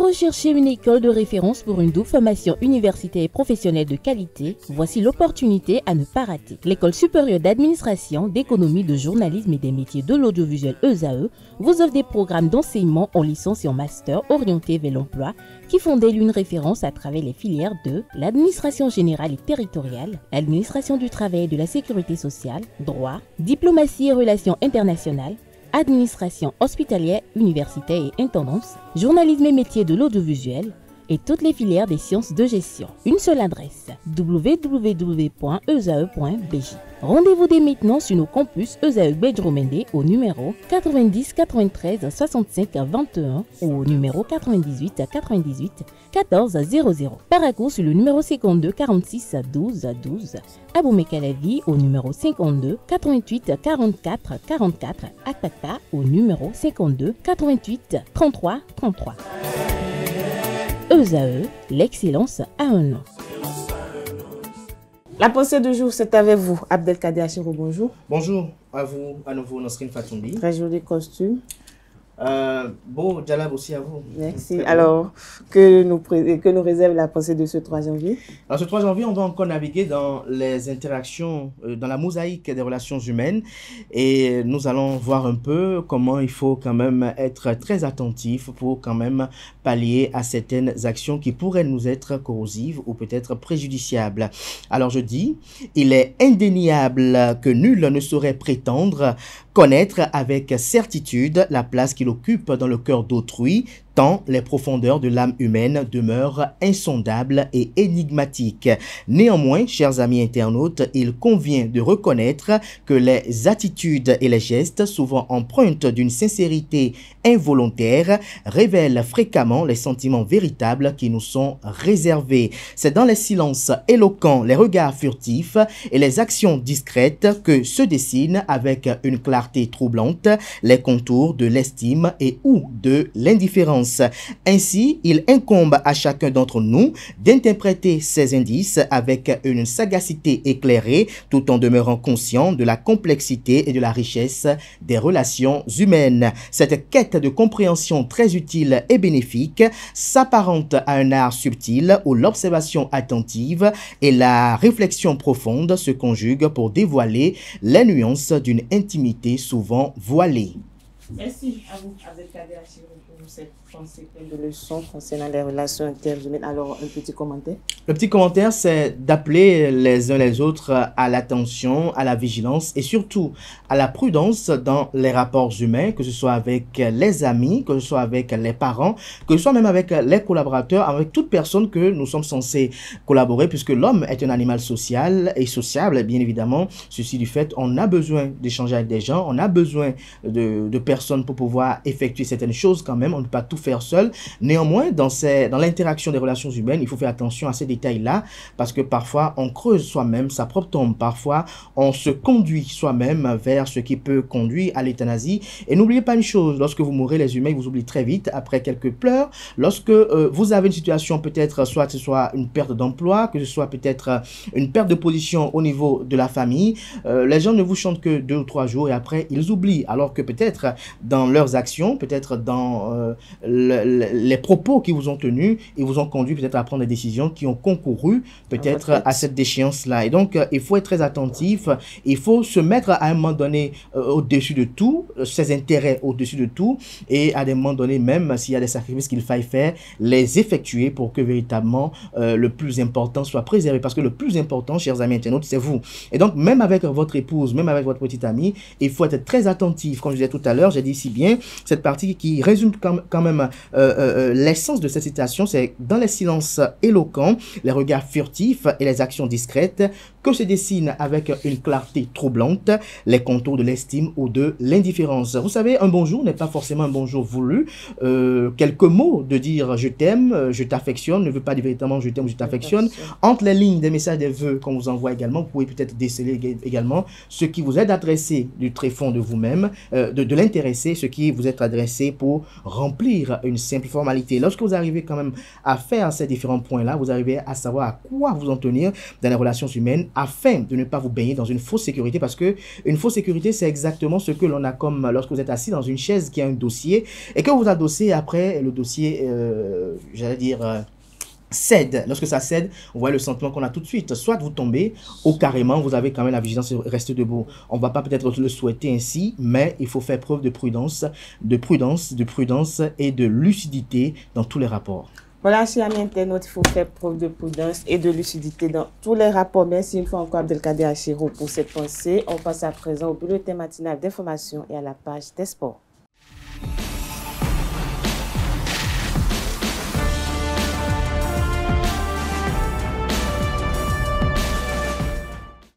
recherchez une école de référence pour une double formation universitaire et professionnelle de qualité? Voici l'opportunité à ne pas rater. L'École supérieure d'administration, d'économie, de journalisme et des métiers de l'audiovisuel ESAE vous offre des programmes d'enseignement en licence et en master orientés vers l'emploi qui font d'elle une référence à travers les filières de l'administration générale et territoriale, l'administration du travail et de la sécurité sociale, droit, diplomatie et relations internationales, administration hospitalière, universitaire et intendance, journalisme et métiers de l'audiovisuel et toutes les filières des sciences de gestion. Une seule adresse, www.esae.bj. Rendez-vous dès maintenant sur nos campus ESAE Bedjromende au numéro 90 93 65 21 ou au numéro 98 98 14 00. Paracourt sur le numéro 52 46 12 12. Aboumé-Calavi au numéro 52 88 44 44. Akpata au numéro 52 88 33 33. ESAE, l'excellence à un nom. La pensée du jour, c'est avec vous, Abdelkader Achiro, bonjour. Bonjour à vous, à nouveau, Nasrin Fatoumbi. Très joli costume. Bon Djalab aussi à vous. Merci. Alors, que nous réserve la pensée de ce 3 janvier? Alors, ce 3 janvier, on va encore naviguer dans les interactions, dans la mosaïque des relations humaines. Et nous allons voir un peu comment il faut quand même être très attentif pour quand même pallier à certaines actions qui pourraient nous être corrosives ou peut-être préjudiciables. Alors, je dis, il est indéniable que nul ne saurait prétendre connaître avec certitude la place qu'il occupe dans le cœur d'autrui, tant les profondeurs de l'âme humaine demeurent insondables et énigmatiques. Néanmoins, chers amis internautes, il convient de reconnaître que les attitudes et les gestes, souvent empreintes d'une sincérité involontaire, révèlent fréquemment les sentiments véritables qui nous sont réservés. C'est dans les silences éloquents, les regards furtifs et les actions discrètes que se dessinent avec une clarté troublante les contours de l'estime et ou de l'indifférence. Ainsi, il incombe à chacun d'entre nous d'interpréter ces indices avec une sagacité éclairée tout en demeurant conscient de la complexité et de la richesse des relations humaines. Cette quête de compréhension très utile et bénéfique s'apparente à un art subtil où l'observation attentive et la réflexion profonde se conjuguent pour dévoiler les nuances d'une intimité souvent voilée. Merci à vous, Abdelkader Achiro, pour cette pensée pleine de leçons concernant les relations interhumaines. Alors, un petit commentaire. Le petit commentaire, c'est d'appeler les uns les autres à l'attention, à la vigilance et surtout à la prudence dans les rapports humains, que ce soit avec les amis, que ce soit avec les parents, que ce soit même avec les collaborateurs, avec toute personne que nous sommes censés collaborer, puisque l'homme est un animal social et sociable, bien évidemment. Ceci du fait, on a besoin d'échanger avec des gens, on a besoin de personnes pour pouvoir effectuer certaines choses quand même. On ne peut pas tout faire seul. Néanmoins, dans l'interaction des relations humaines, il faut faire attention à ces détails-là parce que parfois, on creuse soi-même sa propre tombe. Parfois, on se conduit soi-même vers ce qui peut conduire à l'euthanasie. Et n'oubliez pas une chose, lorsque vous mourrez, les humains vous oublient très vite après quelques pleurs. Lorsque vous avez une situation, peut-être soit ce soit une perte d'emploi, que ce soit peut-être une perte de position au niveau de la famille, les gens ne vous chantent que 2 ou 3 jours et après, ils oublient. Alors que peut-être dans leurs actions, peut-être dans les propos qui vous ont tenus, ils vous ont conduit peut-être à prendre des décisions qui ont concouru peut-être à cette déchéance-là. Et donc, il faut être très attentif, il faut se mettre à un moment donné au-dessus de tout, ses intérêts au-dessus de tout, et à des moments donnés, même s'il y a des sacrifices qu'il faille faire, les effectuer pour que véritablement le plus important soit préservé. Parce que le plus important, chers amis internautes, c'est vous. Et donc, même avec votre épouse, même avec votre petite amie, il faut être très attentif. Comme je disais tout à l'heure, j'ai dit si bien, cette partie qui résume quand même l'essence de cette citation, c'est dans les silences éloquents, les regards furtifs et les actions discrètes que se dessinent avec une clarté troublante les contours de l'estime ou de l'indifférence. Vous savez, un bonjour n'est pas forcément un bonjour voulu. Quelques mots de dire je t'aime, je t'affectionne, ne veut pas dire véritablement je t'aime, je t'affectionne. Entre les lignes des messages des vœux qu'on vous envoie également, vous pouvez peut-être déceler également ce qui vous est adressé du tréfonds de vous-même, de l'intéressé, ce qui vous est adressé pour remplir une simple formalité. Lorsque vous arrivez quand même à faire ces différents points-là, vous arrivez à savoir à quoi vous en tenir dans les relations humaines afin de ne pas vous baigner dans une fausse sécurité, parce que une fausse sécurité, c'est exactement ce que l'on a comme lorsque vous êtes assis dans une chaise qui a un dossier et que vous adossez après le dossier, j'allais dire... cède. Lorsque ça cède, vous voyez le sentiment qu'on a tout de suite. Soit vous tombez, ou carrément, vous avez quand même la vigilance et restez debout. On ne va pas peut-être le souhaiter ainsi, mais il faut faire preuve de prudence et de lucidité dans tous les rapports. Voilà, chers amis internautes, il faut faire preuve de prudence et de lucidité dans tous les rapports. Merci une fois encore Abdelkader Achiro pour cette pensée. On passe à présent au bulletin matinal d'information et à la page des sports.